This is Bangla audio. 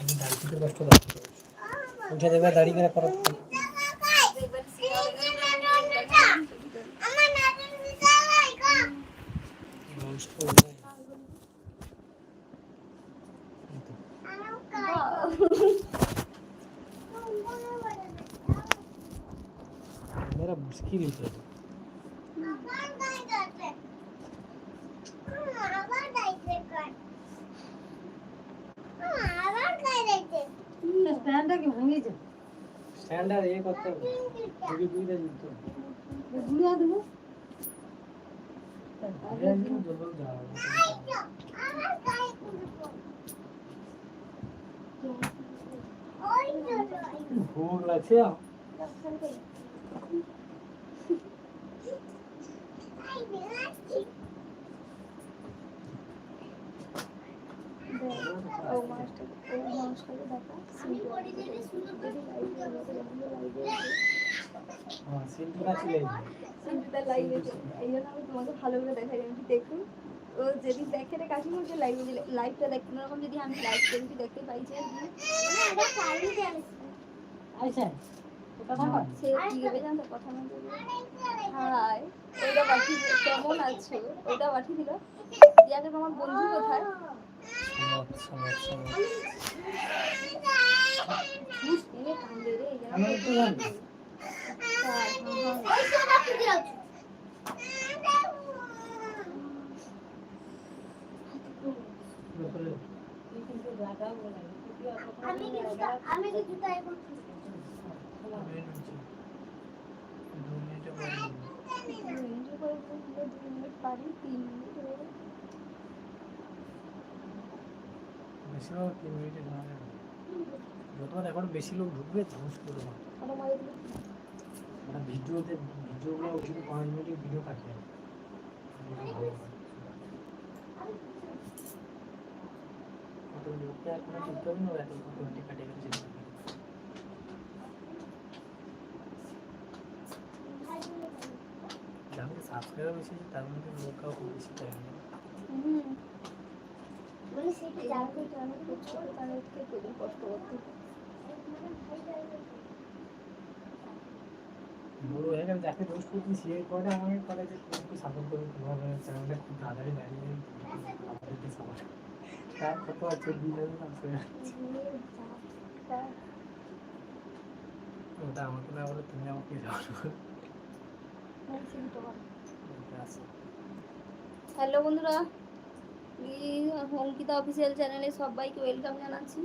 দাঁড়িয়ে কষ্ট লাগছে উঠে দেবে দাঁড়িয়ে করে পড়া मेरा मुश्किल ही है স্ট্যান্ডটা কি ভাঙে যায় স্ট্যান্ডার্ড এ করতে হবে দুই দুইটা দিতে গুলিয়া দেবো জল যাও ভোগ লাগছে তোমাকে ভালো করে দেখাই দেখুন ও যদি দেখে রে কাকিমা যে লাইভটা দেখতে এরকম যদি আমি লাইভ করি দেখতে পাই যে আচ্ছা সে কি হবে জানতো কথা বলতে হাই ওটা পাঠি কেমন আছো ওটা পাঠি দিল দিয়াকে তোমার বন্ধু কোথায় কান্দে রে আমি একটু জানি আমি কি জুতা এখন যতবার এখন বেশি লোক ঢুকবে ধ্বংস করে ভিডিওতে ভিডিওগুলো উঠে 5 মিনিটের ভিডিও কাটবে লোকটা এখন ঢুকতে হবে না এত অটোমেটিক কাটে গেছে যাদের সাবস্ক্রাইবার বেশি তার মধ্যে লোকও খুব বেশি টাইম বলে সেটা জানতে জানো তো ছোট কারণে খুব কষ্ট করতে বড় হয়ে গেলে যাকে রোস্ট করছি সে করে আমাকে করে যে একটু সাপোর্ট করে তোমার চ্যানেলটা খুব তাড়াতাড়ি দাঁড়িয়ে আমাদেরকে সাপোর্ট তার কত আছে দিলেন না ওটা আমাকে না বলে তুমি আমাকে যাও হ্যালো বন্ধুরা অঙ্কিতা অফিসিয়াল চ্যানেলে সবাইকে ওয়েলকাম জানাচ্ছি